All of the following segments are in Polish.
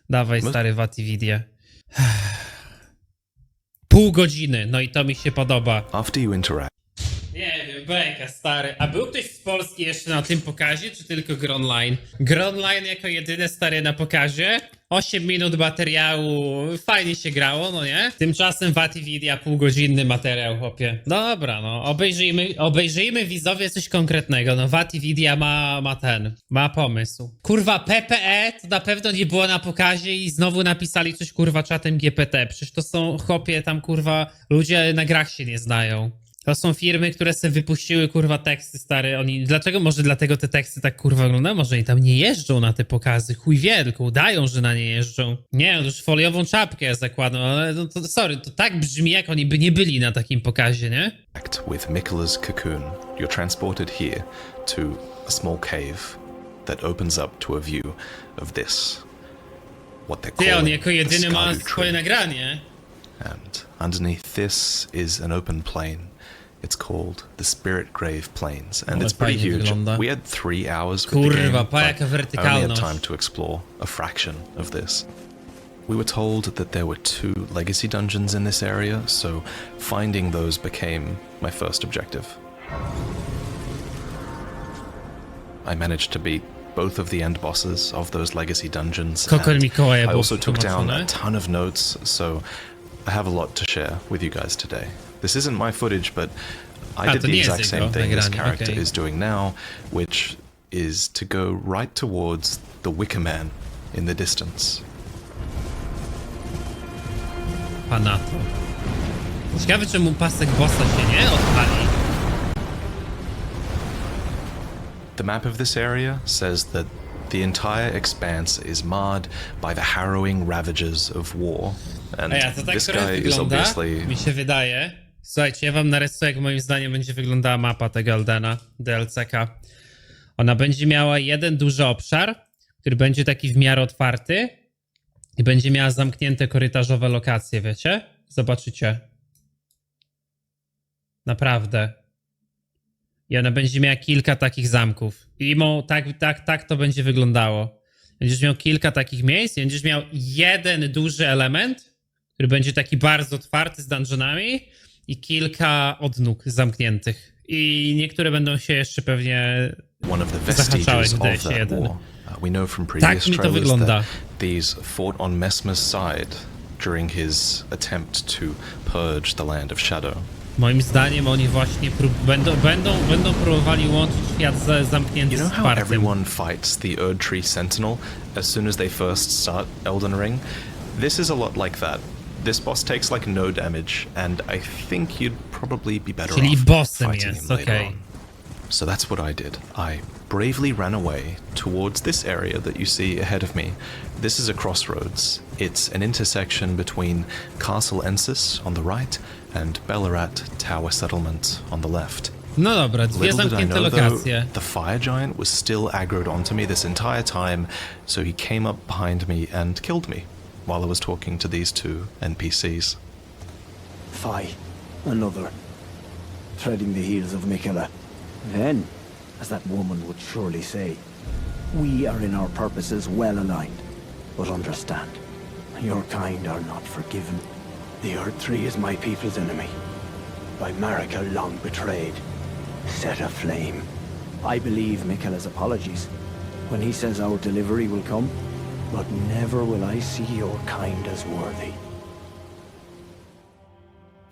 Dawaj, stary VaatiVidia. Pół godziny, no i to mi się podoba. After you interact. Nie wiem, beka, stary. A był ktoś z Polski jeszcze na tym pokazie, czy tylko gry online? Gry online jako jedyne, stary, na pokazie. 8 minut materiału, fajnie się grało, no nie? Tymczasem VaatiVidia półgodzinny materiał, chłopie. Dobra, no, obejrzyjmy widzowie coś konkretnego. No, VaatiVidia ma pomysł. Kurwa, PPE to na pewno nie było na pokazie i znowu napisali coś, kurwa, czatem GPT. Przecież to są, chłopie, tam, kurwa, ludzie na grach się nie znają. To są firmy, które sobie wypuściły, kurwa, teksty, stary. Może dlatego te teksty tak, kurwa, wyglądają? Może oni tam nie jeżdżą na te pokazy. Chuj wie, tylko udają, że na nie jeżdżą. Nie, no już foliową czapkę zakładam, ale to tak brzmi, jak oni by nie byli na takim pokazie, nie? With Miquella's cocoon, you're transported here to a small cave that opens up to a view of this. What they're Ty, on calling jako the jedyny ma Sky swoje Tree. nagranie. And underneath this is an open plain. It's called the Spirit Grave Plains, and it's pretty fajnie huge. wygląda. We had 3 hours with the Kurwa, game, pa jaka but I only had wertykalność. time to explore a fraction of this. We were told that there were 2 legacy dungeons in this area, so finding those became my first objective. I managed to beat both of the end bosses of those legacy dungeons, Kokor and Mikołaja I było also took down a przetłumaczone. ton of notes, so I have a lot to share with you guys today. This isn't my footage, but I did to the nie jest exact same jego thing this nagranie, character okej. is doing now, which is to go right towards the Wicker Man in the distance. Panato. Ciekawe, czemu pasek bossa się nie odpali. The map of this area says that the entire expanse is marred by the harrowing ravages of war, and Ej, a to tak this trochę guy is wygląda, obviously mi się wydaje. Słuchajcie, ja wam narysuję, jak moim zdaniem będzie wyglądała mapa tego Eldena, DLC-ka. Ona będzie miała jeden duży obszar, który będzie taki w miarę otwarty i będzie miała zamknięte korytarzowe lokacje, wiecie? Zobaczycie. Naprawdę. I ona będzie miała kilka takich zamków. I tak to będzie wyglądało. Będziesz miał kilka takich miejsc i będziesz miał jeden duży element, który będzie taki bardzo otwarty z dungeonami i kilka odnóg zamkniętych. I niektóre będą się jeszcze pewnie one of the zahaczały, vestiges wydaje of się that jeden. war. We know from Tak previous mi to trailers wygląda. that these fought on Messmer's side during his attempt to purge the Land of Shadow. Moim zdaniem oni właśnie będą próbowali łączyć świat zamknięty You know z how otwartym. everyone fights the Erdtree Sentinel as soon as they first start Elden Ring? This is a lot like that. This boss takes like no damage, and I think you'd probably be better Czyli off bossem fighting jest, him later okej. on. So that's what I did. I bravely ran away towards this area that you see ahead of me. This is a crossroads. It's an intersection between Castle Ensus on the right and Bellat Tower Settlement on the left. No dobra, dwie Little did I zamknięte know, though, lokacje. the fire giant was still aggroed onto me this entire time, so he came up behind me and killed me while I was talking to these 2 NPCs. Fie, another. Treading the heels of Miquella. Then, as that woman would surely say, we are in our purposes well aligned. But understand, your kind are not forgiven. The Erdtree is my people's enemy. By Marika long betrayed. Set aflame. I believe Miquella's apologies when he says our delivery will come, but never will I see your kind as worthy.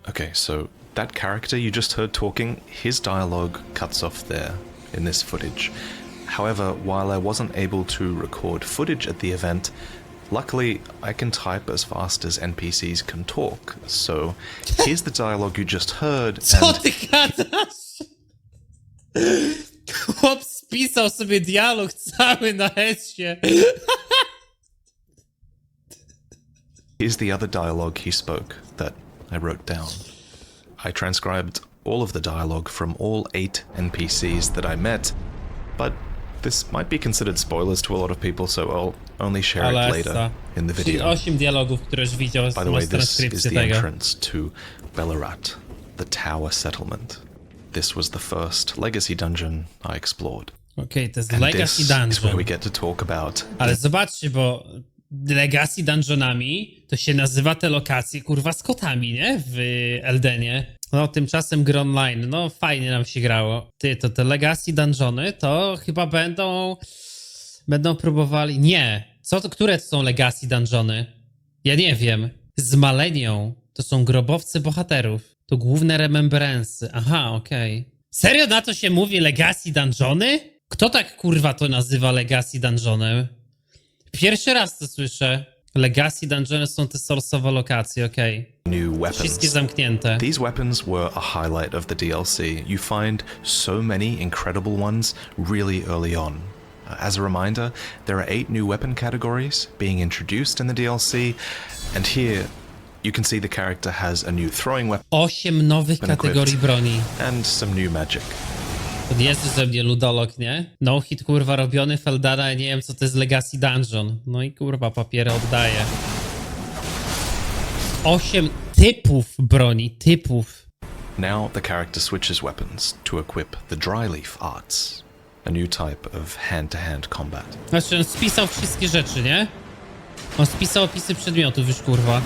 Okay, so that character you just heard talking, his dialogue cuts off there in this footage. However, while I wasn't able to record footage at the event, luckily I can type as fast as NPCs can talk. So here's the dialogue you just heard, Co and ty gadasz? Chłop spisał sobie dialog cały na hesie. here's the other dialogue he spoke that I wrote down. I transcribed all of the dialogue from all 8 NPCs that I met, but this might be considered spoilers to a lot of people, so I'll only share it later in the Czyli video. 8 dialogów, które już widział By the z way, this is transkrypcji the tego. entrance to Bellat, the Tower Settlement. This was the first legacy dungeon I explored. Okej, to jest And Legacy this is where we Dungeon. get to talk about Ale zobaczcie, bo Legacy Dungeonami, to się nazywa te lokacje, kurwa, z kotami, nie? W Eldenie. No, tymczasem gry online, no fajnie nam się grało. To te Legacy Dungeony to chyba będą próbowali... Nie. Które to są Legacy Dungeony? Ja nie wiem. Z Malenią. To są grobowce bohaterów. To główne remembrance'y. Aha, okej. Serio na to się mówi Legacy Dungeony? Kto tak kurwa to nazywa Legacy Dungeonem? Pierwszy raz to słyszę. Legacy Dungeony są te source'owe lokacje, okej. New weapons. Wszystkie zamknięte. These weapons were a highlight of the DLC. You find so many incredible ones really early on. As a reminder, there are 8 new weapon categories being introduced in the DLC, and here you can see the character has a new throwing weapon 8 nowych kategorii broni. and some new magic. To nie jest ze mnie ludolog, nie? No hit kurwa robiony Feldana, ja nie wiem co to jest Legacy Dungeon. No i kurwa papiery oddaję. 8 typów broni, typów. Now the character switches weapons to equip the Dryleaf arts, a new type of hand-to-hand combat. Znaczy on spisał wszystkie rzeczy, nie? On spisał opisy przedmiotów już kurwa.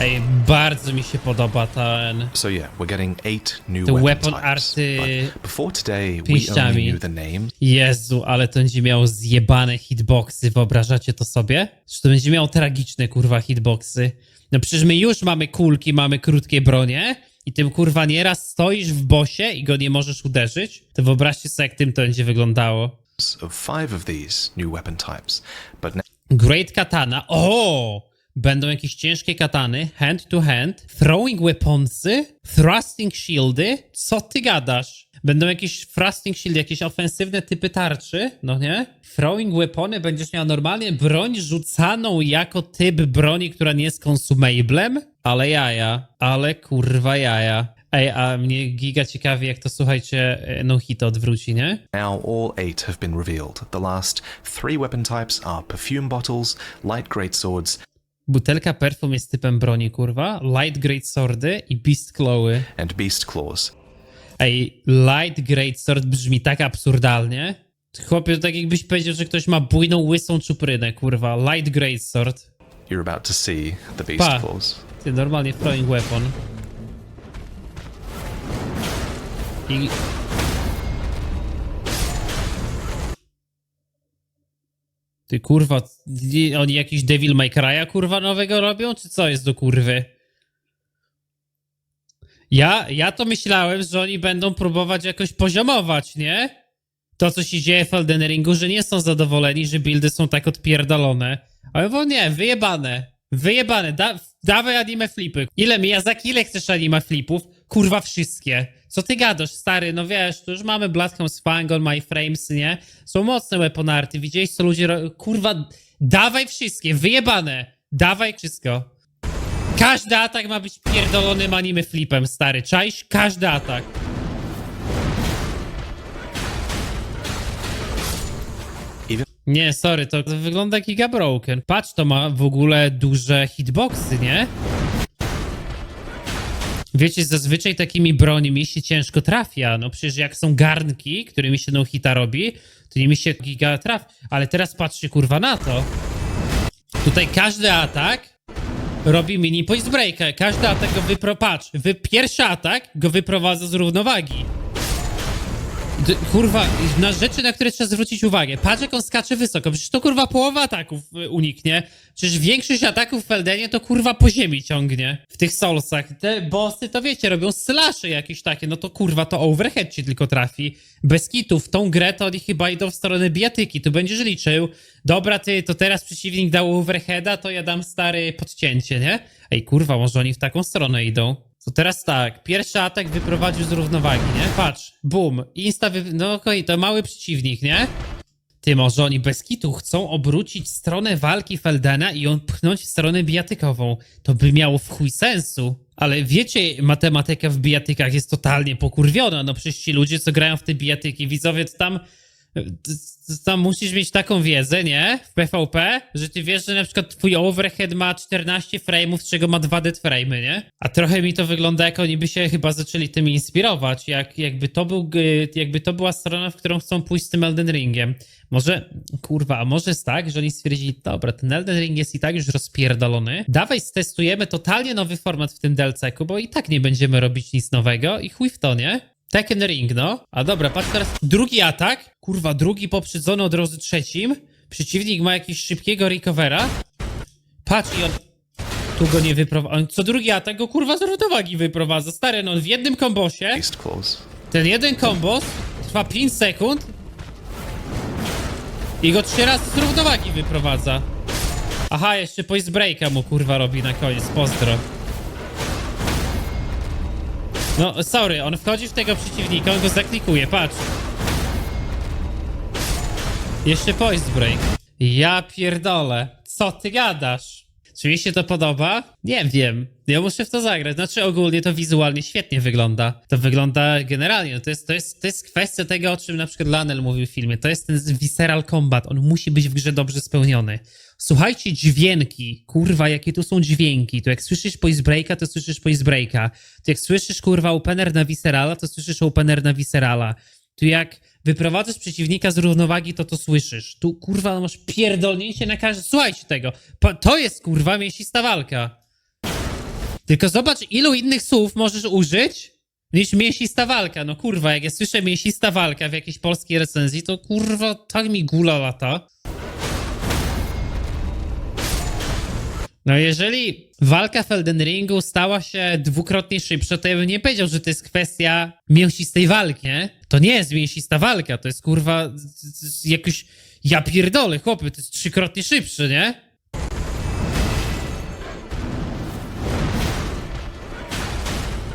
Ej, bardzo mi się podoba ten... So yeah, we're getting 8 new The weapon weapon types. arty But before today, we pięściami. only knew the names. Jezu, ale to będzie miało zjebane hitboxy, wyobrażacie to sobie? Że to będzie miało tragiczne kurwa hitboxy. No przecież my już mamy kulki, mamy krótkie bronie i tym kurwa nieraz stoisz w bosie i go nie możesz uderzyć. To wyobraźcie sobie jak tym to będzie wyglądało. Of 5 of these new weapon types, but now Great Katana. O! Będą jakieś ciężkie katany, hand to hand, throwing weaponsy, thrusting shieldy. Co ty gadasz? Będą jakieś thrusting shieldy, jakieś ofensywne typy tarczy, no nie? Throwing weapony, będziesz miał normalnie broń rzucaną jako typ broni, która nie jest consumablem? Ale jaja, ale kurwa jaja. Ej, a mnie giga ciekawi, jak to słuchajcie, no hit odwróci, nie? all 8 have been revealed. The last 3 weapon types are perfume bottles, light greatswords, Butelka perfum jest typem broni, kurwa. Light great swordy i beast clawy. and beast claws. Ej, light great sword brzmi tak absurdalnie. Chłopie, to tak jakbyś powiedział, że ktoś ma bujną, łysą czuprynę, kurwa. Light great sword. You're about to see the beast Pa. claws. Ty, normalnie throwing weapon. I... Ty, kurwa, oni jakiś Devil May Cry'a, kurwa, nowego robią? Czy co jest do kurwy? Ja to myślałem, że oni będą próbować jakoś poziomować, nie? To, co się dzieje w Elden Ringu, że nie są zadowoleni, że buildy są tak odpierdolone. Ale bo nie, wyjebane. Wyjebane, dawaj anime flipy. Ile Miyazaki, ile chcesz anime flipów? Kurwa, wszystkie. Co ty gadasz, stary? No wiesz, to już mamy Bloodhound's Fang on My Frames, nie? Są mocne weaponarty, widziałeś co ludzie kurwa, dawaj wszystkie, wyjebane. Dawaj wszystko. Każdy atak ma być pierdolonym anime flipem, stary. Czaisz? Każdy atak. Nie, sorry, to wygląda jak giga broken. Patrz, to ma w ogóle duże hitboxy, nie? Wiecie, zazwyczaj takimi brońmi się ciężko trafia. No przecież jak są garnki, którymi się no hita robi, to nimi się giga traf. Ale teraz patrzcie kurwa na to. Tutaj każdy atak robi mini point breaka. Każdy atak go patrz, pierwszy atak go wyprowadza z równowagi. Kurwa, na rzeczy, na które trzeba zwrócić uwagę. Patrz jak on skacze wysoko. Przecież to kurwa połowa ataków uniknie. Przecież większość ataków w Eldenie to kurwa po ziemi ciągnie. W tych Soulsach. Te bossy to wiecie, robią slashy jakieś takie. No to kurwa to overhead ci tylko trafi. Bez kitu. W tą grę to oni chyba idą w stronę bijatyki. Tu będziesz liczył. Dobra ty, to teraz przeciwnik dał overheada, to ja dam stary podcięcie, nie? Ej kurwa, może oni w taką stronę idą. To teraz tak, pierwszy atak wyprowadził z równowagi, nie? Patrz, boom, no okej, to mały przeciwnik, nie? Ty, może oni bez kitu chcą obrócić stronę walki Feldena i ją pchnąć w stronę bijatykową. To by miało w chuj sensu. Ale wiecie, matematyka w bijatykach jest totalnie pokurwiona. No przecież ci ludzie, co grają w te bijatyki, widzowie, to tam Tam musisz mieć taką wiedzę, nie? W PvP, że ty wiesz, że na przykład twój overhead ma 14 frame'ów, z czego ma 2 dead frame'y, nie? A trochę mi to wygląda, jak oni by się chyba zaczęli tym inspirować, jakby to była strona, w którą chcą pójść z tym Elden Ringiem. Może, kurwa, a może jest tak, że oni stwierdzili, dobra, ten Elden Ring jest i tak już rozpierdolony, dawaj stestujemy totalnie nowy format w tym DLC-ku, bo i tak nie będziemy robić nic nowego i chuj w to, nie? Tekken Ring, no. A dobra, patrz teraz. Drugi atak. Kurwa, drugi poprzedzony od razu trzecim. Przeciwnik ma jakiegoś szybkiego recovera. Patrz i on... Tu go nie wyprowadza. Co drugi atak go kurwa z równowagi wyprowadza. Stary, no w jednym kombosie. Ten jeden kombos trwa 5 sekund. I go 3 razy z równowagi wyprowadza. Aha, jeszcze poise breaka mu kurwa robi na koniec. Pozdro. No, sorry, on wchodzi w tego przeciwnika, on go zaklikuje, patrz. Jeszcze poise break. Ja pierdolę. Co ty gadasz? Czy mi się to podoba? Nie wiem. Ja muszę w to zagrać. Znaczy ogólnie to wizualnie świetnie wygląda. To wygląda generalnie. No to jest kwestia tego, o czym na przykład Lanel mówił w filmie. To jest ten visceral combat. On musi być w grze dobrze spełniony. Słuchajcie dźwięki. Kurwa, jakie tu są dźwięki. To jak słyszysz poise breaka, to słyszysz poise breaka. To jak słyszysz kurwa opener na viscerala, to słyszysz opener na viscerala. Tu jak wyprowadzasz przeciwnika z równowagi, to słyszysz. Tu kurwa masz pierdolnięcie na każdy... Słuchajcie tego. To jest kurwa mięsista walka. Tylko zobacz, ilu innych słów możesz użyć niż mięsista walka. No kurwa, jak ja słyszę mięsista walka w jakiejś polskiej recenzji, to kurwa tak mi gula lata. No jeżeli walka w Elden Ringu stała się dwukrotnie szybsza, to ja bym nie powiedział, że to jest kwestia mięsistej walki, nie? To nie jest mięsista walka, to jest kurwa jakoś... Ja pierdolę, chłopie, to jest 3-krotnie szybsze, nie?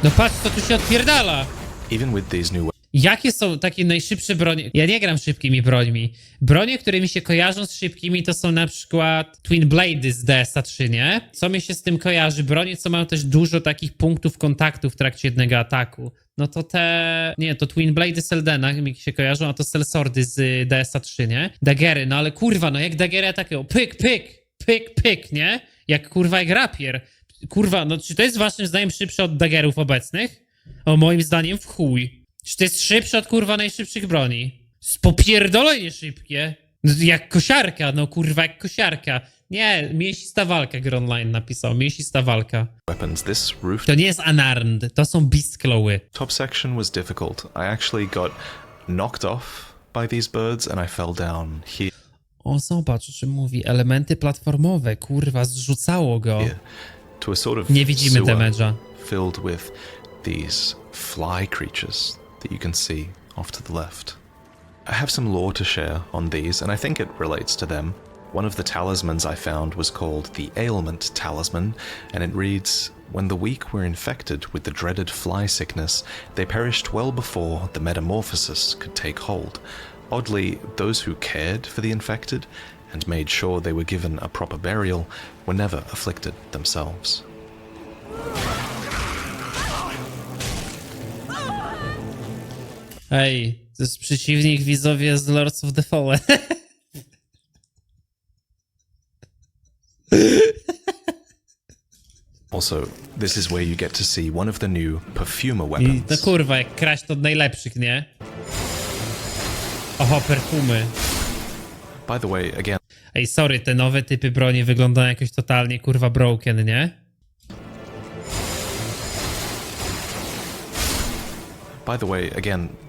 No patrz, co tu się odpierdala. Even with these new Jakie są takie najszybsze bronie? Ja nie gram szybkimi brońmi. Bronie, które mi się kojarzą z szybkimi, to są na przykład Twin Blade z DS-a 3, nie? Co mi się z tym kojarzy? Bronie, co mają też dużo takich punktów kontaktu w trakcie jednego ataku. No to te... Nie, to Twin Blade z Eldena mi się kojarzą, a to Sellswordy z DS-a 3, nie? Dagery, no ale kurwa, no jak dagery atakują? Pyk, pyk, pyk, pyk, nie? Jak kurwa jak rapier. Kurwa, no czy to jest waszym zdaniem szybsze od dagerów obecnych? O, moim zdaniem w chuj. Czy to jest szybsze od kurwa najszybszych broni? Popierdolenie szybkie. No, jak kosiarka, no kurwa jak kosiarka. Nie, mięsista walka Gronline napisał, mięsista walka. weapons, this roof To nie jest unarmed, to są beast clawy. top section was difficult. I actually got knocked off by these birds and I fell down here O, zobacz, o czym mówi. Elementy platformowe, kurwa, zrzucało go. to a sort of Nie widzimy sewer damage'a. filled with these fly creatures that you can see off to the left. I have some lore to share on these, and I think it relates to them. One of the talismans I found was called the Ailment Talisman, and it reads, "When the weak were infected with the dreaded fly sickness, they perished well before the metamorphosis could take hold. Oddly, those who cared for the infected and made sure they were given a proper burial were never afflicted themselves." Ej, to jest przeciwnik widzowie z Lords of the Fallen. Also, this is where you get to see one of the new perfumer I weapons. to kurwa, jak kraść to od najlepszych, nie? Oho, perfumy. By the way, again, Ej, sorry, te nowe typy broni wyglądają jakoś totalnie kurwa broken, nie?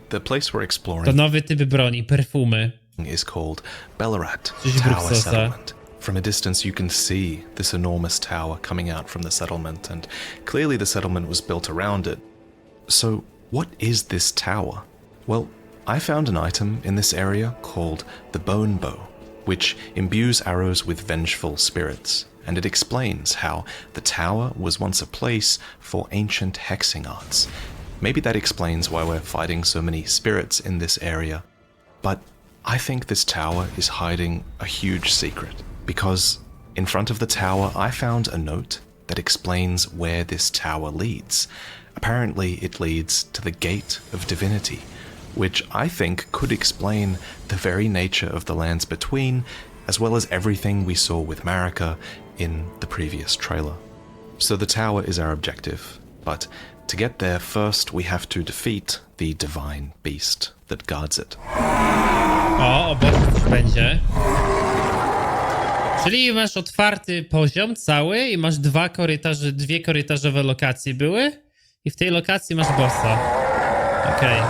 the place we're To exploring nowy typ broni, perfumy. is called Bellat Coś Tower Bruxosa. Settlement. From a distance, you can see this enormous tower coming out from the settlement, and clearly the settlement was built around it. So, what is this tower? Well, I found an item in this area called the Bone Bow, which imbues arrows with vengeful spirits, and it explains how the tower was once a place for ancient hexing arts. Maybe that explains why we're fighting so many spirits in this area. But I think this tower is hiding a huge secret, because in front of the tower I found a note that explains where this tower leads. Apparently it leads to the Gate of Divinity, which I think could explain the very nature of the lands between, as well as everything we saw with Marika in the previous trailer. So the tower is our objective, but to get there first we have to defeat the divine beast that guards it. O, obok coś będzie. Czyli masz otwarty poziom cały i masz dwie korytarzowe lokacje były i w tej lokacji masz bossa. Okej.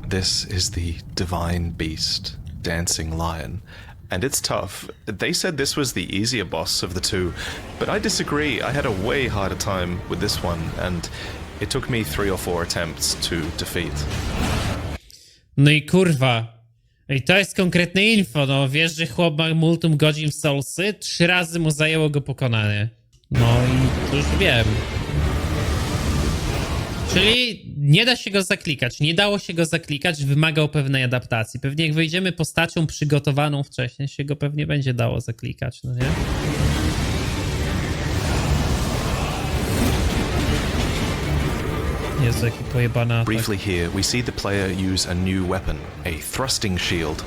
This is the divine beast, Dancing Lion, and it's tough. They said this was the easier boss of the two, but I disagree. I had a way harder time with this one, and it took me 3 or 4 attempts to defeat. No i kurwa. I to jest konkretne info, no wiesz, że chłop ma multum godzin w Soulsy, 3 razy mu zajęło go pokonanie. No i to już wiem. Czyli nie da się go zaklikać, nie dało się go zaklikać, wymagał pewnej adaptacji. Pewnie jak wejdziemy postacią przygotowaną wcześniej, się go pewnie będzie dało zaklikać, no nie? Jezu, jaki pojebany atak. Briefly here, we see the player use a new weapon, a thrusting shield,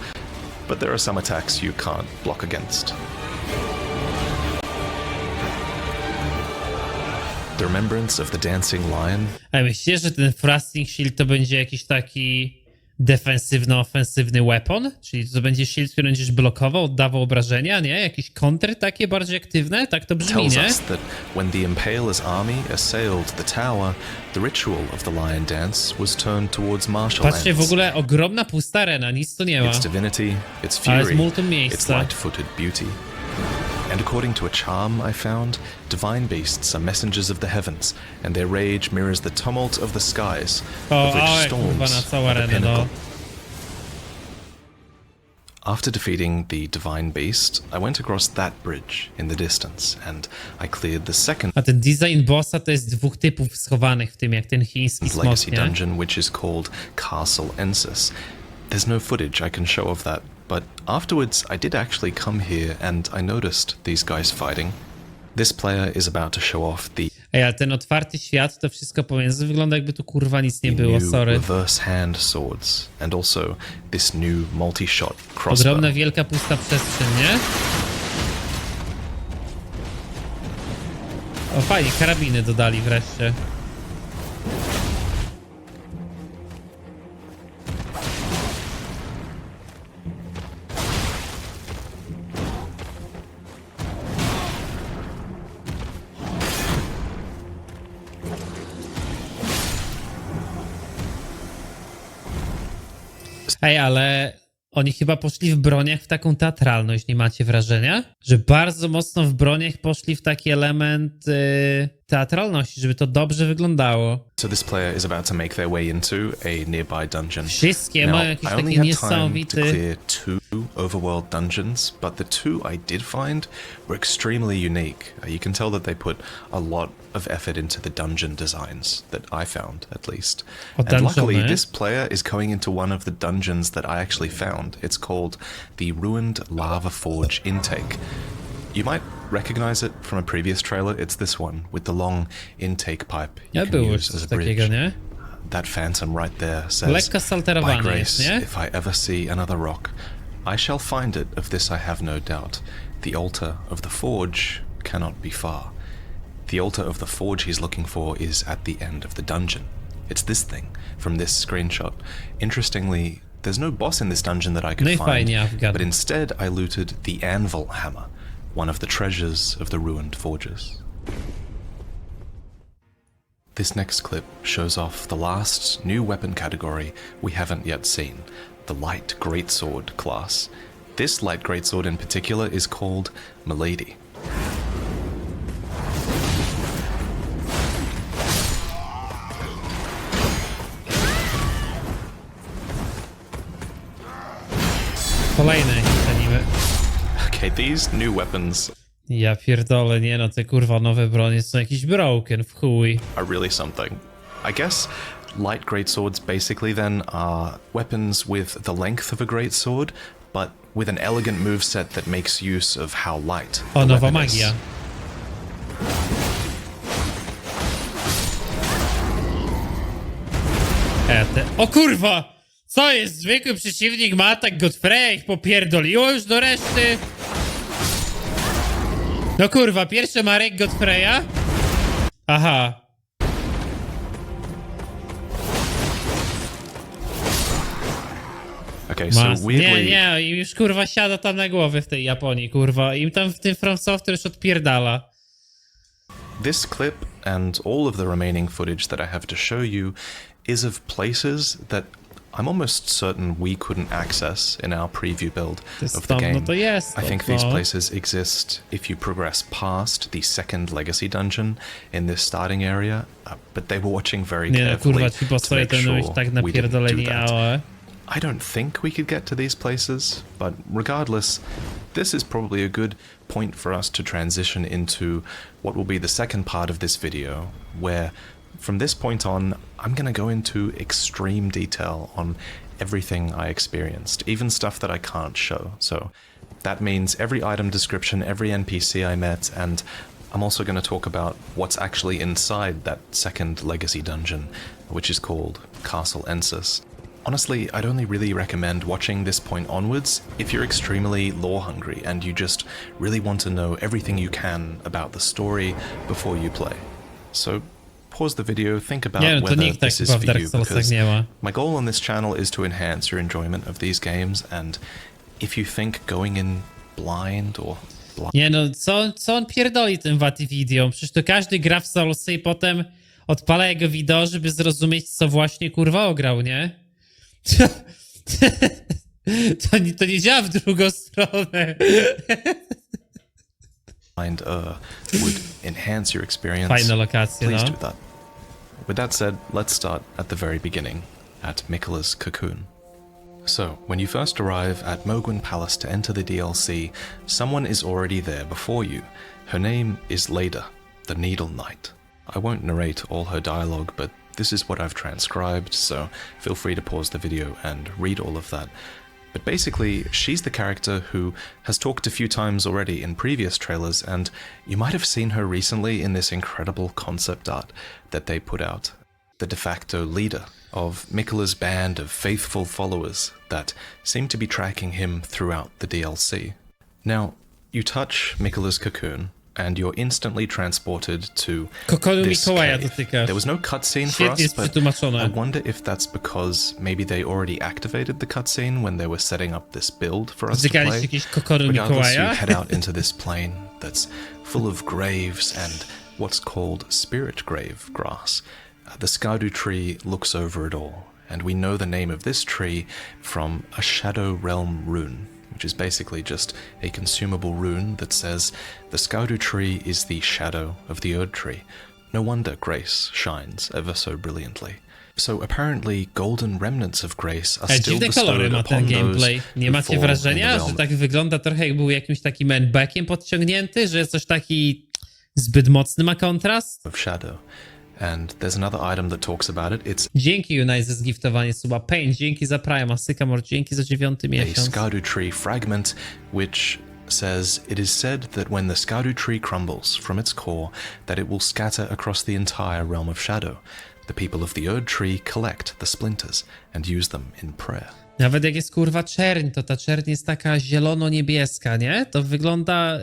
but there are some attacks you can't block against. The Remembrance of the Dancing Lion. A myślisz, że ten thrusting shield to będzie jakiś taki defensywno-ofensywny weapon? Czyli to będzie shield, który będziesz blokował, oddawał obrażenia, nie? Jakieś kontry takie bardziej aktywne? Tak to brzmi, Tells nie? us that when the Impaler's army assailed the tower, the ritual of the Lion Dance was turned towards martial Patrzcie, w ends. ogóle ogromna pusta arena, nic tu nie ma. Its divinity, its Ale jest fury, multum its miejsca. light-footed beauty. And according to a charm I found, divine beasts are messengers of the heavens, and their rage mirrors the tumult of the skies, of which jak kurwa na storms całą are the arenę, no. pinnacle. After defeating the divine beast, I went across that bridge in the distance, and I cleared the second A ten design bossa to jest 2 typów schowanych w tym, jak ten chiński smok, legacy nie? dungeon, which is called Castle Ensus. There's no footage I can show of that, but afterwards I did actually come here and I noticed these guys fighting. This player is about to show off the Ej, ale ten otwarty świat, to wszystko pomiędzy wygląda jakby tu kurwa nic nie było, new sorry. reverse hand swords, and also this new multi-shot crossbow. Ogromna, wielka, pusta przestrzeń, nie? O, fajnie, karabiny dodali wreszcie. Ej, ale oni chyba poszli w broniach w taką teatralność, nie macie wrażenia? Że bardzo mocno w broniach poszli w taki element teatralności, żeby to dobrze wyglądało. So this player is about to make their way into a nearby dungeon. Wszystkie Now, mają jakiś I only taki had time to niesamowity... clear 2 overworld dungeons, but the 2 I did find were extremely unique. You can tell that they put a lot of effort into the dungeon designs, that I found at least. And luckily, dungeony. this player is going into one of the dungeons that I actually found. It's called the Ruined Lava Forge Intake. You might recognize it from a previous trailer. It's this one with the long intake pipe you Ja can było use coś as a takiego, bridge. nie? That phantom right there says, Lekko "By salterowany jest, grace, nie? if I ever see another rock, I shall find it. Of this I have no doubt. The altar of the forge cannot be far." The altar of the forge he's looking for is at the end of the dungeon. It's this thing from this screenshot. Interestingly, there's no boss in this dungeon that I could No i find, fajnie, Afgan. but instead I looted the anvil hammer, one of the treasures of the ruined forges. This next clip shows off the last new weapon category we haven't yet seen, the light greatsword class. This light greatsword in particular is called Milady. Kolejne jakieś anime. Okay, these new weapons Ja pierdolę, nie no, te kurwa nowe bronie są jakieś broken w chuj. are really something. I guess light greatswords basically then are weapons with the length of a greatsword, but with an elegant moveset that makes use of how light O, the nowa weapon is. magia. O kurwa! Co jest? Zwykły przeciwnik ma atak Godfreya, ich popierdoliło już do reszty? No kurwa, pierwszy Marek Godfreya? Aha. Okay, so weirdly, Nie, im już kurwa siada tam na głowy w tej Japonii, kurwa. Im tam w tym From Software już odpierdala. this clip and all of the remaining footage that I have to show you is of places that I'm almost certain we couldn't access in our preview build of the game. No to jest, I think these places exist if you progress past the second legacy dungeon in this starting area, but they were watching very Nie no, carefully kurwa, ci to posłowie make to sure już tak we didn't do napierdoleni that. AOE. I don't think we could get to these places, but regardless, this is probably a good point for us to transition into what will be the second part of this video, where from this point on, I'm going to go into extreme detail on everything I experienced, even stuff that I can't show. So that means every item description, every NPC I met, and I'm also going to talk about what's actually inside that second legacy dungeon, which is called Castle Ensus. Honestly, I'd only really recommend watching this point onwards if you're extremely lore hungry and you just really want to know everything you can about the story before you play. So pause the video, think about Nie, no to whether nikt tak this is chyba w for Dark you, Soulsach because nie ma. my goal on this channel is to enhance your enjoyment of these games, and if you think going in blind or Nie no, co on pierdoli tym VaatiVidią? Przecież to każdy gra w Soulsy i potem odpala jego wideo, żeby zrozumieć, co właśnie kurwa ograł, nie? To nie działa w drugą stronę. blind would enhance your experience, Fajna lokacja, please no. do that. With that said, let's start at the very beginning, at Miquella's cocoon. So, when you first arrive at Mogwin Palace to enter the DLC, someone is already there before you. Her name is Leda, the Needle Knight. I won't narrate all her dialogue, but this is what I've transcribed, so feel free to pause the video and read all of that. But basically, she's the character who has talked a few times already in previous trailers, and you might have seen her recently in this incredible concept art that they put out. The de facto leader of Miquella's band of faithful followers that seem to be tracking him throughout the DLC. Now, you touch Miquella's cocoon, and you're instantly transported to Kokonu this Mikołaja cave. dotykasz. There was no cutscene for Świetnie us, jest but przetłumaczone. I wonder if that's because maybe they already activated the cutscene when they were setting up this build for us to Dotykaliście play. jakieś Kokonu Regardless, you Mikołaja? head out into this plain that's full of graves and what's called spirit grave grass. The Skadu tree looks over it all, and we know the name of this tree from a Shadow Realm rune, which is basically just a consumable rune that says the Skadu tree is the shadow of the Erdtree. No wonder Grace shines ever so brilliantly. So apparently golden remnants of Grace are still Dziwne kolory bestowed ma ten upon those gameplay. Nie who macie fall in the wrażenia, że realm tak wygląda trochę jak był jakimś takim endbackiem podciągnięty, że jest coś taki zbyt mocny ma kontrast? of shadow. And there's another item that talks about it. It's Dzięki Unai za zgiftowanie suba. Pain, dzięki za Prime, a Sycamore, dzięki za 9. a miesiąc. Skadu tree fragment, which says it is said that when the Skadu tree crumbles from its core, that it will scatter across the entire realm of shadow. The people of the Erdtree collect the splinters and use them in prayer. Nawet jak jest kurwa czerń, to ta czerń jest taka zielono-niebieska, nie? To wygląda...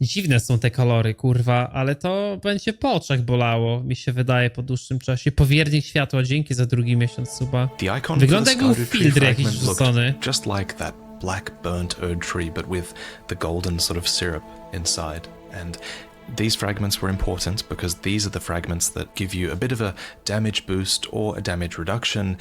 Dziwne są te kolory, kurwa, ale to będzie po oczach bolało, mi się wydaje, po dłuższym czasie. Powiernik światła, dzięki za 2. miesiąc suba. The icon Wygląda for jak the był Skadu tree filtr jakiś fragment wrzucony. looked just like that black burnt Erdtree, but with the golden sort of syrup inside. And these fragments were important because these are the fragments that give you a bit of a damage boost or a damage reduction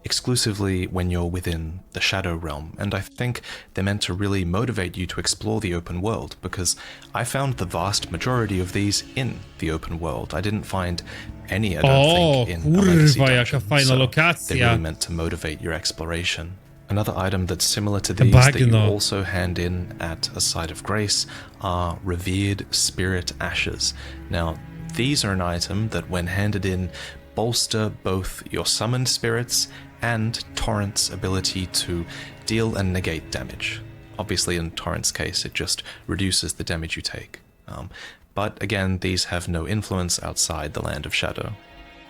exclusively when you're within the Shadow Realm, and I think they're meant to really motivate you to explore the open world, because I found the vast majority of these in the open world. I didn't find any, I don't think, in a legacy kurwa, jaka dungeon, fajna so lokacja. they're really meant to motivate your exploration. Another item that's similar to these that you bagno. also hand in at a site of grace are revered spirit ashes. Now, these are an item that when handed in bolster both your summoned spirits and Torrent's ability to deal and negate damage. Obviously in Torrent's case it just reduces the damage you take. But again, these have no influence outside the Land of Shadow.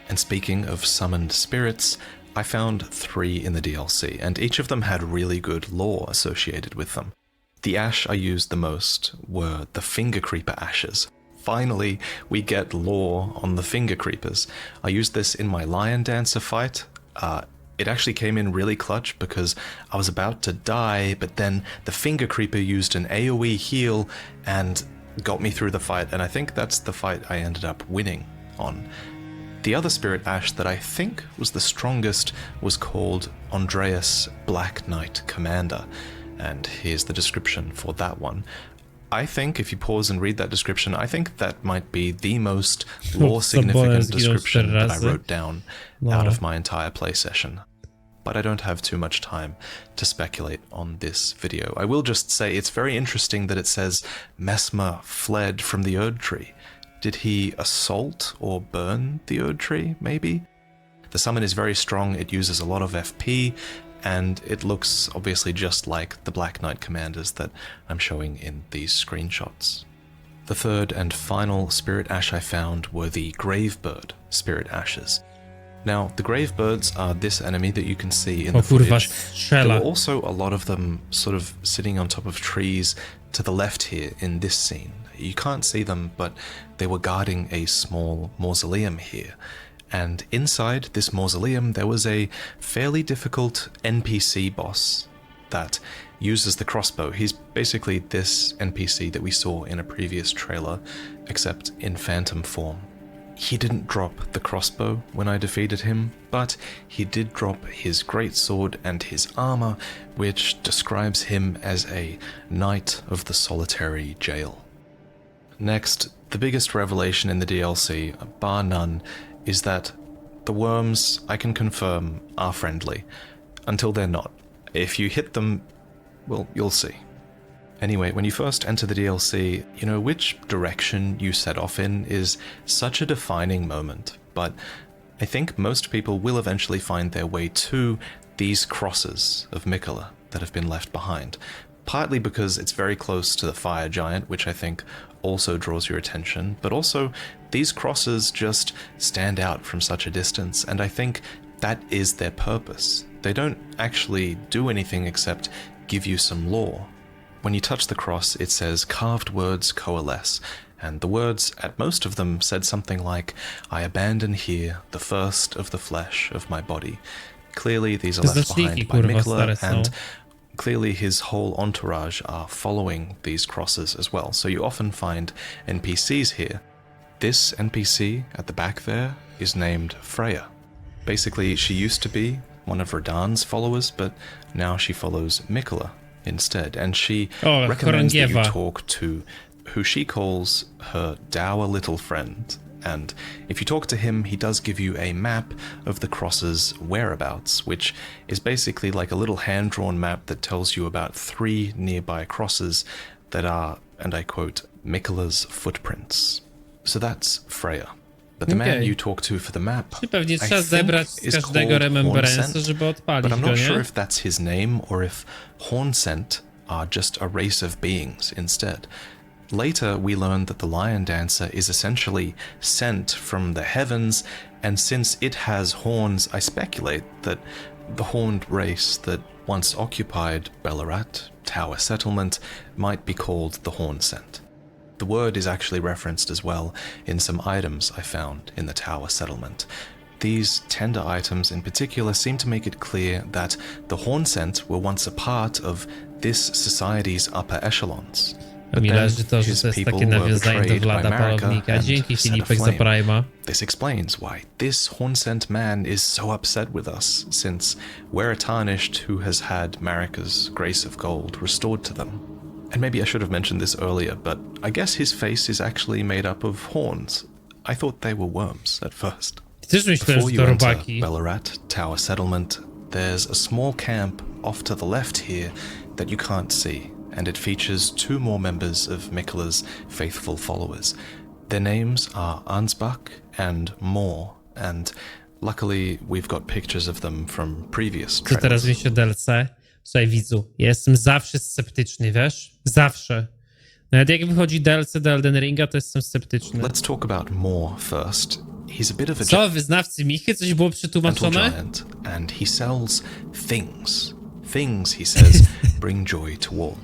And speaking of summoned spirits, I found 3 in the DLC, and each of them had really good lore associated with them. The ash I used the most were the Finger Creeper ashes. Finally, we get lore on the Finger Creepers. I used this in my Lion Dancer fight. It actually came in really clutch because I was about to die, but then the Finger Creeper used an AoE heal and got me through the fight, and I think that's the fight I ended up winning on. The other Spirit Ash that I think was the strongest was called Andreas Black Knight Commander, and here's the description for that one. I think, if you pause and read that description, I think that might be the most lore-significant description that I wrote down out of my entire play session. But I don't have too much time to speculate on this video. I will just say it's very interesting that it says Messmer fled from the Erdtree. Did he assault or burn the Erdtree, maybe? The summon is very strong, it uses a lot of FP, and it looks obviously just like the Black Knight commanders that I'm showing in these screenshots. The third and final Spirit Ash I found were the Gravebird Spirit Ashes. Now, the Gravebirds are this enemy that you can see in the footage. There were also a lot of them sort of sitting on top of trees to the left here in this scene. You can't see them, but they were guarding a small mausoleum here. And inside this mausoleum, there was a fairly difficult NPC boss that uses the crossbow. He's basically this NPC that we saw in a previous trailer, except in phantom form. He didn't drop the crossbow when I defeated him, but he did drop his greatsword and his armor, which describes him as a Knight of the Solitary Jail. Next, the biggest revelation in the DLC, bar none, is that the worms, I can confirm, are friendly, until they're not. If you hit them, well, you'll see. Anyway, when you first enter the DLC, you know, which direction you set off in is such a defining moment, but I think most people will eventually find their way to these crosses of Miquella that have been left behind, partly because it's very close to the fire giant, which I think also draws your attention, but also these crosses just stand out from such a distance, and I think that is their purpose. They don't actually do anything except give you some lore. When you touch the cross, it says carved words coalesce, and the words at most of them said something like, I abandon here the first of the flesh of my body. Clearly these are left behind by Miquella, and clearly his whole entourage are following these crosses as well, so you often find NPCs here. This NPC at the back there is named Freya. Basically, she used to be one of Radahn's followers, but now she follows Miquella instead, and she recommends that you talk to who she calls her dour little friend. And if you talk to him, he does give you a map of the cross's whereabouts, which is basically like a little hand-drawn map that tells you about 3 nearby crosses that are, and I quote, Miquella's footprints. So that's Freya. But the man you talk to for the map, I think, is called Hornsent, but I'm not sure if that's his name or if Hornsent are just a race of beings instead. Later, we learn that the Lion Dancer is essentially sent from the heavens, and since it has horns, I speculate that the horned race that once occupied Bellat Tower Settlement might be called the Hornsent. The word is actually referenced as well in some items I found in the Tower Settlement. These tender items in particular seem to make it clear that the Hornsent were once a part of this society's upper echelons. Mi leży to, że to jest takie nawiązanie do Vlada Palownika. Dzięki Filipek za Prima. This explains why this Hornsent man is so upset with us, since we're a tarnished who has had Marika's grace of gold restored to them. And maybe I should have mentioned this earlier, but I guess his face is actually made up of horns. I thought they were worms at first. Before you enter Bellat Tower Settlement, there's a small camp off to the left here that you can't see, and it features 2 more members of Miquella's faithful followers. Their names are Ansbach and Moore, and luckily we've got pictures of them from previous trailers. Co teraz wiecie o DLC? Słuchaj, widzu, ja jestem zawsze sceptyczny, wiesz? Zawsze. Nawet jak wychodzi DLC do Elden Ringa, to jestem sceptyczny. Let's talk about Moore first. He's a bit of a Co, wyznawcy Michy? Coś było gentle przetłumaczone? giant, and he sells things. Things, he says, bring joy to all.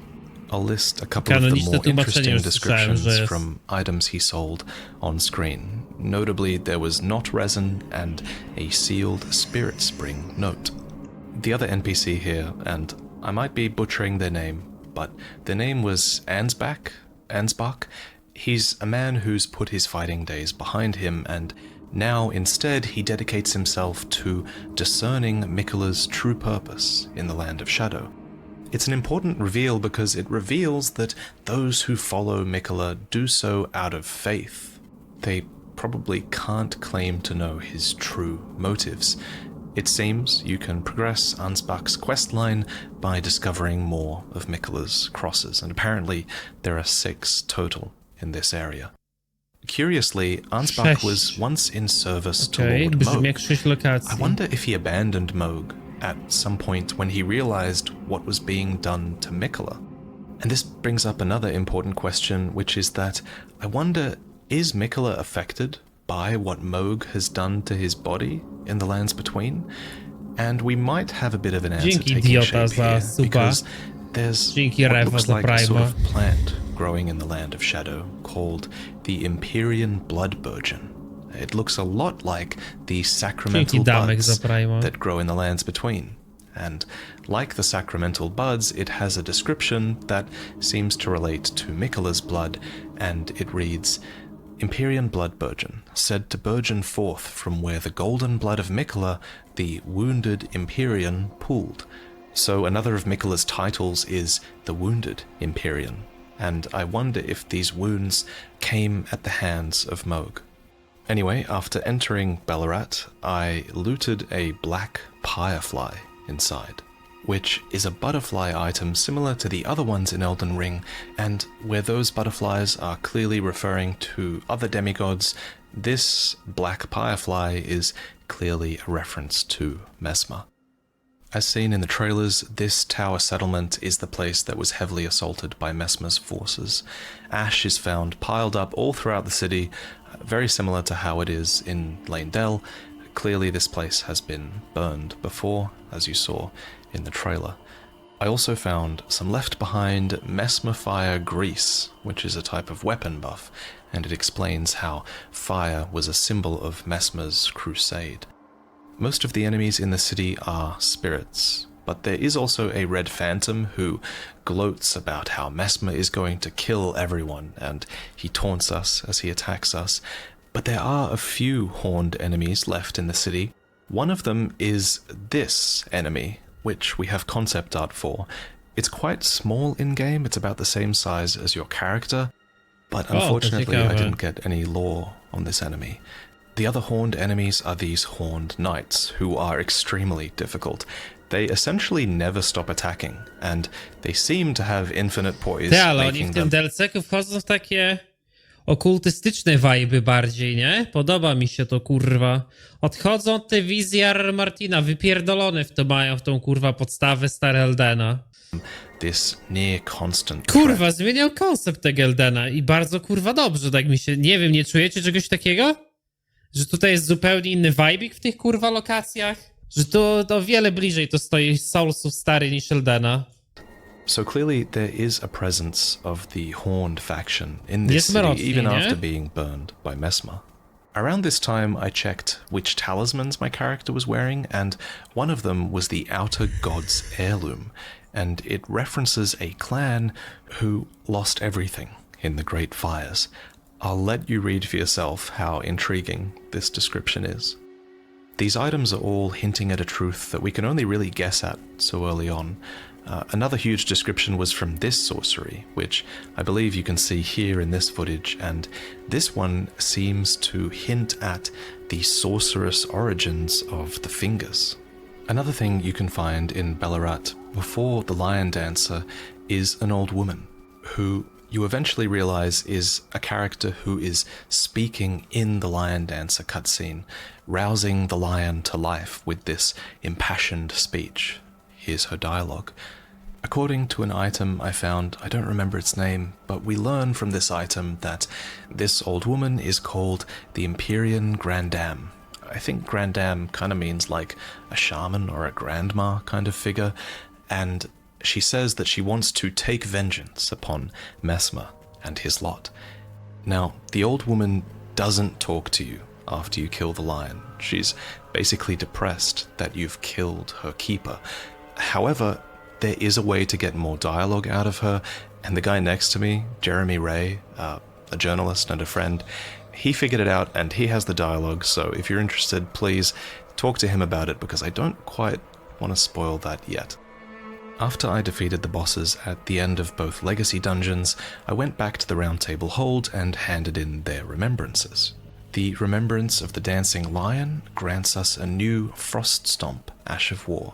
I'll list a couple of the Kanoniczne more tłumaczenie interesting już słyszałem, descriptions że jest. from items he sold on screen. Notably, there was not resin and a sealed spirit spring note. The other NPC here, and I might be butchering their name, but their name was Ansbach. He's a man who's put his fighting days behind him, and now instead he dedicates himself to discerning Miquella's true purpose in the Land of Shadow. It's an important reveal because it reveals that those who follow Miquella do so out of faith. They probably can't claim to know his true motives. It seems you can progress Ansbach's questline by discovering more of Miquella's crosses, and apparently there are 6 total in this area. Curiously, Ansbach was once in service to Lord brzmi Moog. jak 6 lokacji. I wonder if he abandoned Moog at some point when he realized what was being done to Miquella. And this brings up another important question, which is that I wonder, is Miquella affected by what Moog has done to his body in the lands between? And we might have a bit of an answer Dzięki, taking idiota, shape za here, suba. because there's Dzięki, what Rewo, looks za like a sort Prima. of plant growing in the Land of Shadow called the Empyrean Blood Burgeon. It looks a lot like the sacramental Dzięki, Damek, buds za Prima. that grow in the lands between. And like the sacramental buds, it has a description that seems to relate to Miquella's blood, and it reads, Empyrean blood burgeon, said to burgeon forth from where the golden blood of Miquella, the wounded Empyrean, pooled. So another of Miquella's titles is the Wounded Empyrean, and I wonder if these wounds came at the hands of Moog. Anyway, after entering Bellat, I looted a black firefly inside, which is a butterfly item similar to the other ones in Elden Ring, and where those butterflies are clearly referring to other demigods, this black firefly is clearly a reference to Messmer. As seen in the trailers, this tower settlement is the place that was heavily assaulted by Messmer's forces. Ash is found piled up all throughout the city, very similar to how it is in Leyndell. Clearly this place has been burned before, as you saw in the trailer. I also found some left behind Messmer fire grease, which is a type of weapon buff, and it explains how fire was a symbol of Messmer's crusade. Most of the enemies in the city are spirits, but there is also a red phantom who gloats about how Messmer is going to kill everyone, and he taunts us as he attacks us. But there are a few horned enemies left in the city. One of them is this enemy, which we have concept art for. It's quite small in-game, it's about the same size as your character, but unfortunately I didn't get any lore on this enemy. The other horned enemies are these horned knights, who are extremely difficult. They essentially never stop attacking, and they seem to have infinite poise, Ale oni making w tym them... DLC-ku wchodzą w takie okultystyczne vibe'y bardziej, nie? Podoba mi się to, kurwa. Odchodzą od tej wizji R. Martina, wypierdolone w to mają, w tą, kurwa, podstawę stare Eldena. This near constant Kurwa, zmieniał koncept tego Eldena i bardzo, kurwa, dobrze, tak mi się... Nie wiem, nie czujecie czegoś takiego? Że tutaj jest zupełnie inny vibe'ik w tych, kurwa, lokacjach? Że to o wiele bliżej to stoi Soulsów stary niż Eldena. So clearly there is a presence of the Horned faction in this city, even after being burned by Messmer. Around this time, I checked which talismans my character was wearing, and one of them was the Outer God's Heirloom, and it references a clan who lost everything in the Great Fires. I'll let you read for yourself how intriguing this description is. These items are all hinting at a truth that we can only really guess at so early on. Another huge description was from this sorcery, which I believe you can see here in this footage, and this one seems to hint at the sorcerous origins of the fingers. Another thing you can find in Bellat before the Lion Dancer is an old woman, who you eventually realize is a character who is speaking in the Lion Dancer cutscene, rousing the lion to life with this impassioned speech. Here's her dialogue. According to an item I found, I don't remember its name, but we learn from this item that this old woman is called the Empyrean Grandam. I think Grandam kind of means like a shaman or a grandma kind of figure, and she says that she wants to take vengeance upon Messmer and his lot. Now, the old woman doesn't talk to you after you kill the lion. She's basically depressed that you've killed her keeper. However, there is a way to get more dialogue out of her, and the guy next to me, Jeremy Ray, a journalist and a friend, he figured it out and he has the dialogue, so if you're interested, please talk to him about it because I don't quite want to spoil that yet. After I defeated the bosses at the end of both Legacy dungeons, I went back to the Round Table Hold and handed in their remembrances. The Remembrance of the Dancing Lion grants us a new Frost Stomp, Ash of War,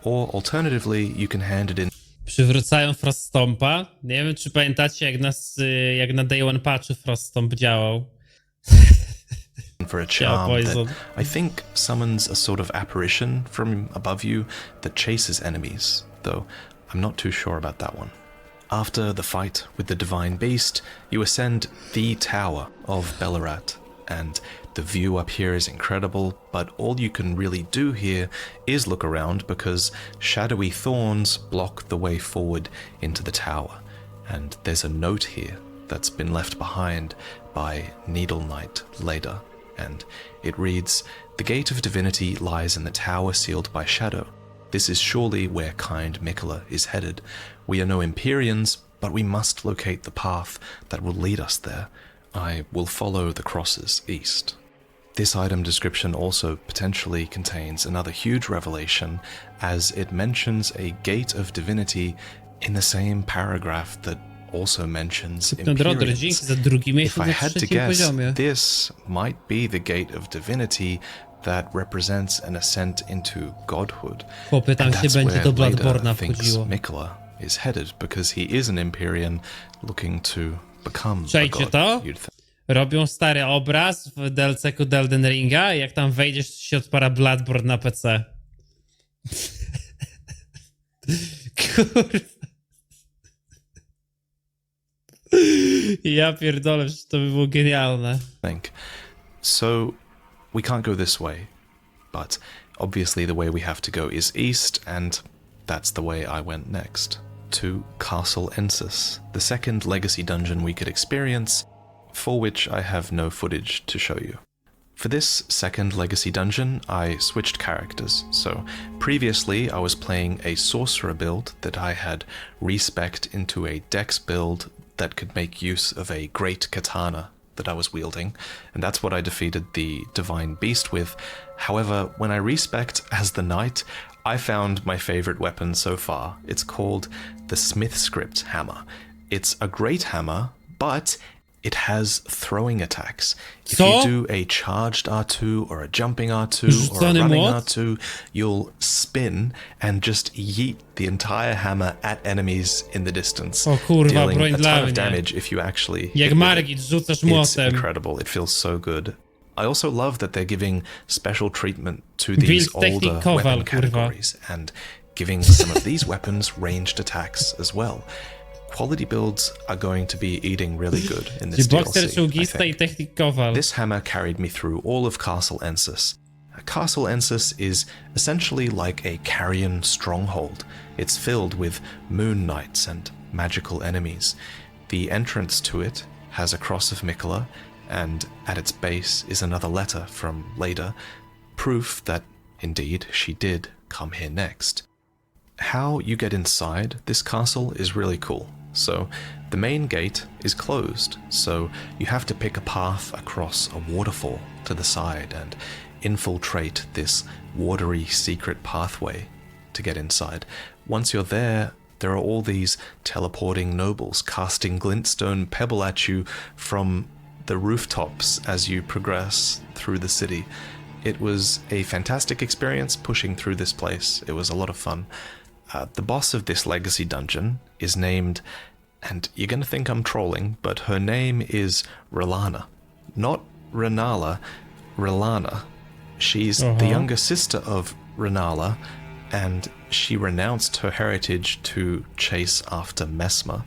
or alternatively, you can hand it in. Przywracają Froststompa. Nie wiem, czy pamiętacie, jak na Day One patchu Froststomp działał. For a charm that I think summons a sort of apparition from above you that chases enemies, though I'm not too sure about that one. After the fight with the Divine Beast, you ascend the Tower of Bellat, and the view up here is incredible, but all you can really do here is look around because shadowy thorns block the way forward into the tower. And there's a note here that's been left behind by Needle Knight Leda, and it reads, "The gate of divinity lies in the tower sealed by shadow. This is surely where kind Miquella is headed. We are no Empyreans, but we must locate the path that will lead us there. I will follow the crosses east." This item description also potentially contains another huge revelation, as it mentions a gate of divinity in the same paragraph that also mentions Empyreans. If I had to guess, this might be the gate of divinity that represents an ascent into godhood. And that's where Leda thinks Miquella is headed, because he is an Empyrean looking to become a god. Robią stary obraz w DLC-ku do Elden Ringa i jak tam wejdziesz, to się odpala Bloodborne na PC. Kurwa. Ja pierdolę, że to by było genialne. So, we can't go this way, but obviously the way we have to go is east, and that's the way I went next. To Castle Ensus, the second legacy dungeon we could experience, for which I have no footage to show you. For this second legacy dungeon, I switched characters. So previously I was playing a sorcerer build that I had respec'd into a dex build that could make use of a great katana that I was wielding, and that's what I defeated the Divine Beast with. However, when I respec'd as the knight, I found my favorite weapon so far. It's called the Smithscript Hammer. It's a great hammer, but it has throwing attacks. If you do a charged R2 or a jumping R2 or a running R2, you'll spin and just yeet the entire hammer at enemies in the distance, dealing a ton of damage if you actually hit with it. It's incredible. It feels so good. I also love that they're giving special treatment to these older weapon categories and giving some of these weapons ranged attacks as well. Quality builds are going to be eating really good in this DLC, I think. This hammer carried me through all of Castle Ensus. Castle Ensus is essentially like a carrion stronghold. It's filled with moon knights and magical enemies. The entrance to it has a cross of Miquella, and at its base is another letter from Leda, proof that indeed she did come here next. How you get inside this castle is really cool. So the main gate is closed, so you have to pick a path across a waterfall to the side and infiltrate this watery secret pathway to get inside. Once you're there, there are all these teleporting nobles casting glintstone pebble at you from the rooftops as you progress through the city. It was a fantastic experience pushing through this place. It was a lot of fun. The boss of this legacy dungeon is named, and you're going to think I'm trolling, but her name is Rellana. Not Renala, Rellana. She's the younger sister of Renala, and she renounced her heritage to chase after Mesmer.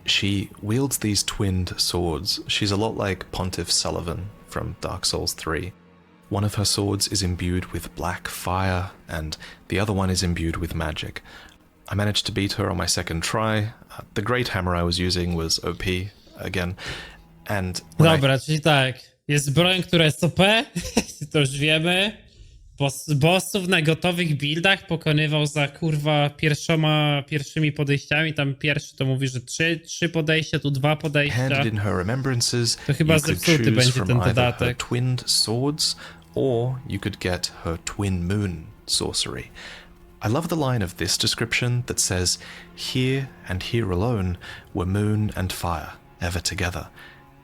She wields these twinned swords. She's a lot like Pontiff Sullivan from Dark Souls 3. One of her swords is imbued with black fire, and the other one is imbued with magic. I managed to beat her on my second try. The great hammer I was using was OP again, and Dobra, czyli tak, jest broń, która jest OP, to już wiemy. Bossów na gotowych buildach pokonywał za kurwa pierwszymi podejściami. Tam pierwszy to mówi, że trzy podejścia, tu 2 podejścia. handed in her remembrances, To chyba you could zepsuty choose będzie from ten either her dodatek. twinned swords, or you could get her twin moon sorcery. I love the line of this description that says, "Here and here alone were moon and fire, ever together."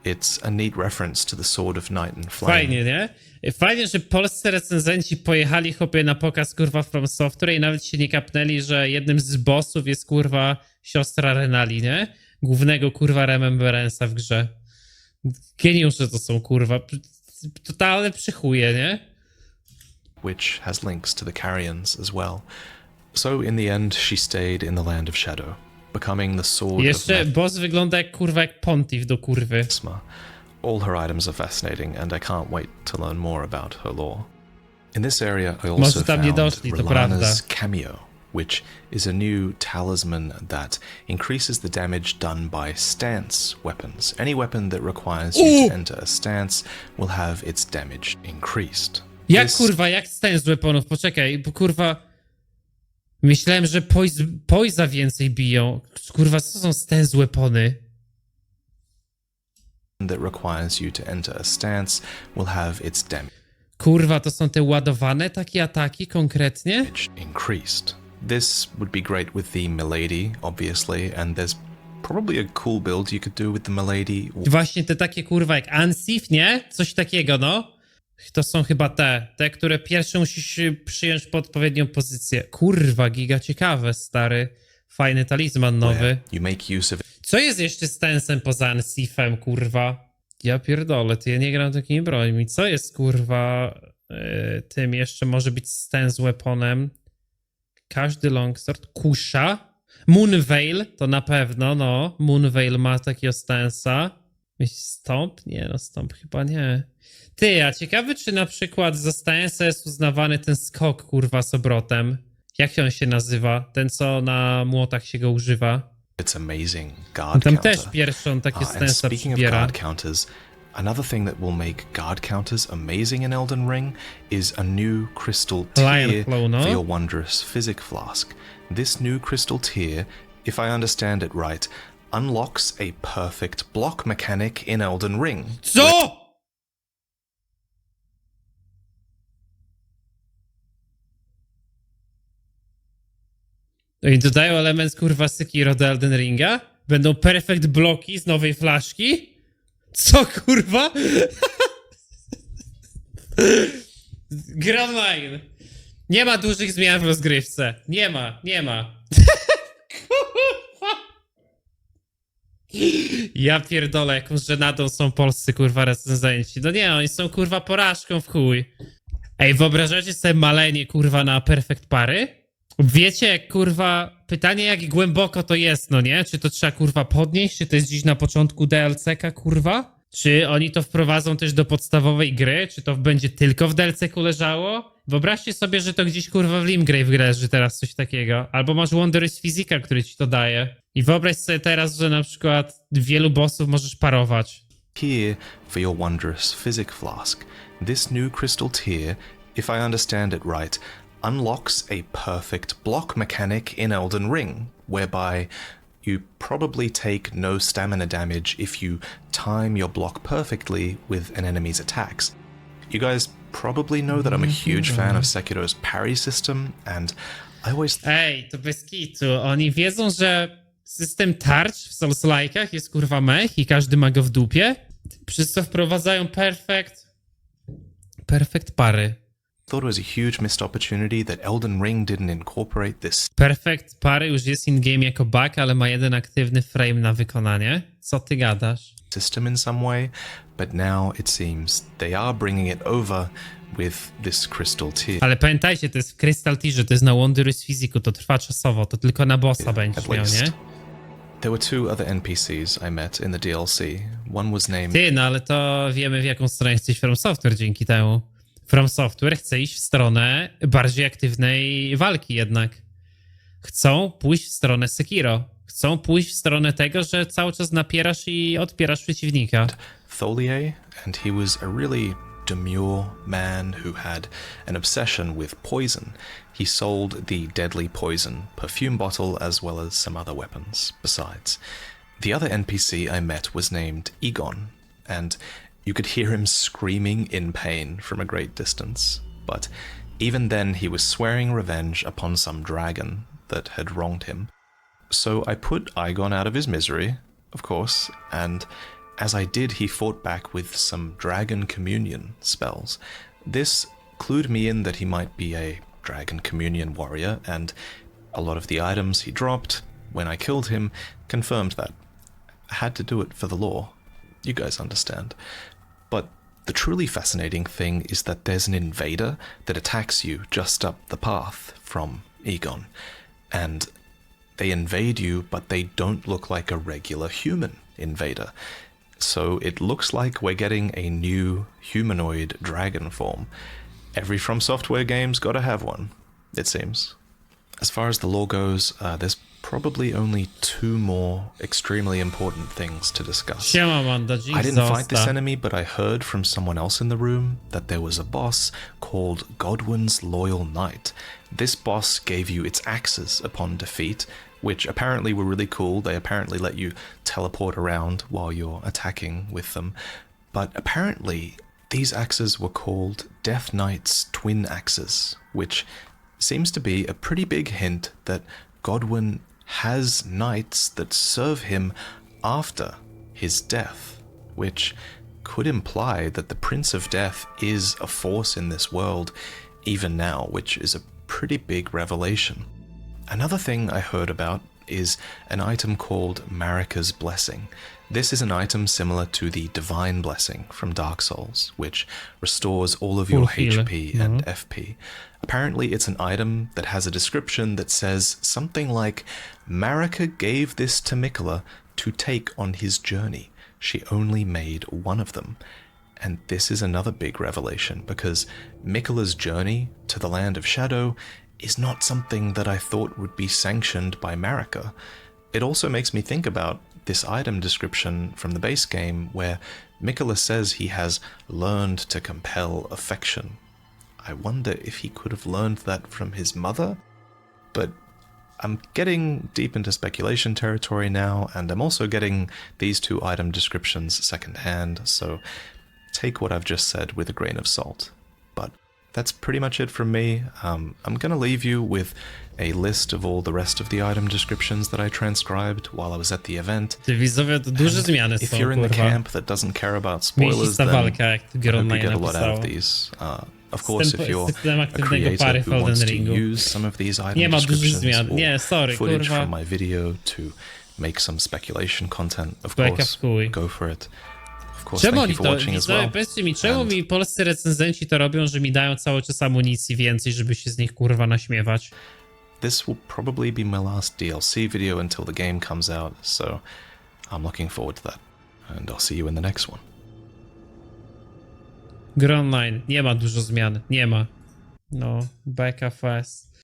It's a neat reference to the Sword of Night and Flame. Fajnie, nie? Fajnie, że polscy recenzenci pojechali chłopie na pokaz kurwa From Software i nawet się nie kapnęli, że jednym z bossów jest kurwa siostra Renali, nie? Głównego kurwa Remembrance'a w grze. Geniusze to są kurwa. Totalne przychuje, nie? which has links to the Carians as well. So in the end, she stayed in the Land of Shadow, becoming the Sword Jeszcze of boss wygląda jak kurwa jak Pontiff do kurwy. Mesmer. All her items are fascinating, and I can't wait to learn more about her lore. In this area, I also Może tam nie found doszli, to prawda. Rylana's cameo, which is a new talisman that increases the damage done by stance weapons. Any weapon that requires you to enter a stance will have its damage increased. Jak This kurwa, jak stan z weaponów? Poczekaj, bo kurwa... Myślałem, że poisa więcej biją. Kurwa, co są stan z weapony? that requires you to enter a stance will have its damage Kurwa, to są te ładowane takie ataki konkretnie? increased. This would be great with the Milady, obviously, and there's probably a cool build you could do with the Milady. Właśnie te takie kurwa jak Unsif, nie? Coś takiego, no. To są chyba te, które pierwsze musisz przyjąć po odpowiednią pozycję. Kurwa, giga ciekawe, stary. Fajny talizman nowy. where you make use of Co jest jeszcze z tensem poza Unsifem, kurwa? Ja pierdolę, ty ja nie gram takimi brońmi. Co jest, kurwa, tym jeszcze może być stan z weaponem? Każdy longsword. Kusza. Moonveil, to na pewno, no. Moonveil ma takiego stansa. Stomp? Nie, no stomp chyba nie. Ty, a ciekawy, czy na przykład za stansa jest uznawany ten skok, kurwa, z obrotem. Jak on się nazywa? Ten, co na młotach się go używa. its amazing No guard tam counter. też pierwszą takie And stansa speaking of przybiera. guard counters, another thing that will make guard counters amazing in Elden Ring is a new crystal Lion tier Claw, no? for your wondrous physic flask. This new crystal tier, if I understand it right, unlocks a perfect block mechanic in Elden Ring. Co?! No i dodają element kurwa Sekiro do Elden Ringa? Będą perfect bloki z nowej flaszki? Co kurwa? Grand Line. Nie ma dużych zmian w rozgrywce. Nie ma. Kurwa. Ja pierdolę, jaką żenadą są polscy kurwa recenzenci. No nie, oni są kurwa porażką w chuj. Ej, wyobrażacie sobie malenie kurwa na perfect pary? Wiecie, jak kurwa, pytanie jak głęboko to jest, no nie? Czy to trzeba kurwa podnieść? Czy to jest dziś na początku DLC-ka kurwa? Czy oni to wprowadzą też do podstawowej gry? Czy to będzie tylko w DLC-ku leżało? Wyobraźcie sobie, że to gdzieś kurwa w Limgrave leży teraz coś takiego. Albo masz Wondrous Physica, który ci to daje. I wyobraź sobie teraz, że na przykład wielu bossów możesz parować. Here for your wondrous physic flask. This new crystal tier, if I understand it right, unlocks a perfect block mechanic in Elden Ring, whereby you probably take no stamina damage if you time your block perfectly with an enemy's attacks. You guys probably know that I'm a huge fan of Sekiro's parry system, and I always Ej, to bez kitu. Oni wiedzą, że system tarcz w Souls-like'ach jest kurwa mech i każdy ma go w dupie. Przez co wprowadzają perfect pary. Thought it was a huge missed opportunity that Elden Ring didn't incorporate this Perfect Pary już jest in-game jako bug, ale ma jeden aktywny frame na wykonanie. Co ty gadasz? system in some way, but now it seems they are bringing it over with this crystal tier. Ale pamiętajcie, to jest w Crystal Tierze, to jest na Wondrous Physicu, to trwa czasowo, to tylko na bossa będziesz At miał, least. nie? There were two other NPCs I met in the DLC. One was named Ty, no ale to wiemy w jaką stronę chce iść From Software dzięki temu. From Software chce iść w stronę bardziej aktywnej walki jednak. Chcą pójść w stronę Sekiro. Chcą pójść w stronę tego, że cały czas napierasz i odpierasz przeciwnika. Tholier, and he was a really demure man who had an obsession with poison. He sold the deadly poison perfume bottle as well as some other weapons besides. The other NPC I met was named Egon, and you could hear him screaming in pain from a great distance. But even then he was swearing revenge upon some dragon that had wronged him. So I put Egon out of his misery, of course, and as I did, he fought back with some dragon communion spells. This clued me in that he might be a dragon communion warrior, and a lot of the items he dropped when I killed him confirmed that. I had to do it for the lore. You guys understand. But the truly fascinating thing is that there's an invader that attacks you just up the path from Egon, and they invade you, but they don't look like a regular human invader. So it looks like we're getting a new humanoid dragon form. Every From Software game's gotta have one, it seems. As far as the lore goes, there's probably only two more extremely important things to discuss. Siema, Manda, I didn't fight this enemy, but I heard from someone else in the room that there was a boss called Godwin's Loyal Knight. This boss gave you its axes upon defeat, which apparently were really cool. They apparently let you teleport around while you're attacking with them. But apparently, these axes were called Death Knight's twin axes, which seems to be a pretty big hint that Godwin has knights that serve him after his death, which could imply that the Prince of Death is a force in this world even now, which is a pretty big revelation. Another thing I heard about is an item called Marika's Blessing. This is an item similar to the Divine Blessing from Dark Souls, which restores all of your Full healer. HP and FP. Apparently it's an item that has a description that says something like, Marika gave this to Miquella to take on his journey. She only made one of them. And this is another big revelation, because Miquella's journey to the Land of Shadow is not something that I thought would be sanctioned by Marika. It also makes me think about this item description from the base game where Miquella says he has learned to compel affection. I wonder if he could have learned that from his mother? But I'm getting deep into speculation territory now, and I'm also getting these two item descriptions secondhand, so take what I've just said with a grain of salt. But that's pretty much it from me. I'm gonna leave you with a list of all the rest of the item descriptions that I transcribed while I was at the event. Ty widzowie, to duże zmiany If są, you're in the kurwa. camp that doesn't care about spoilers, Mięsista then walka, jak I Gron hope you get a Online lot out of napisało. these. Of course, if you're System a aktywnego creator pary w who wants Elden to Ringu. use some of these item Nie ma dużych descriptions zmian. or Nie, sorry, footage kurwa. from my video to make some speculation content, of Beka w course, chuj. go for it. Of course, Czemu thank oni you for to, watching as widzowie, well. powiedzcie mi, czemu And mi polscy recenzenci to robią, że mi dają cały czas amunicji więcej, żeby się z nich kurwa naśmiewać? this will probably be my last DLC video until the game comes out, so I'm looking forward to that. And I'll see you in the next one. Gry Online, nie ma dużo zmian, nie ma. No, beka fest.